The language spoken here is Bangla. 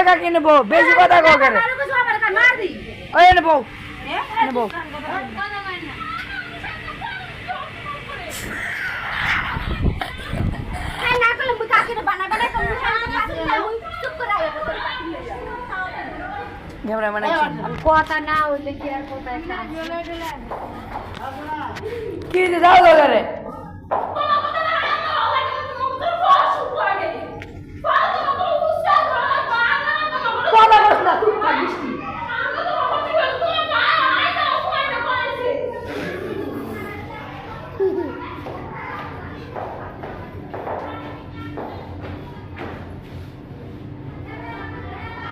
কাকি নেবো বেশি কথা কো করে ওই নেবো নেবো কথা না হইলে কি আর কথা কি যাও করে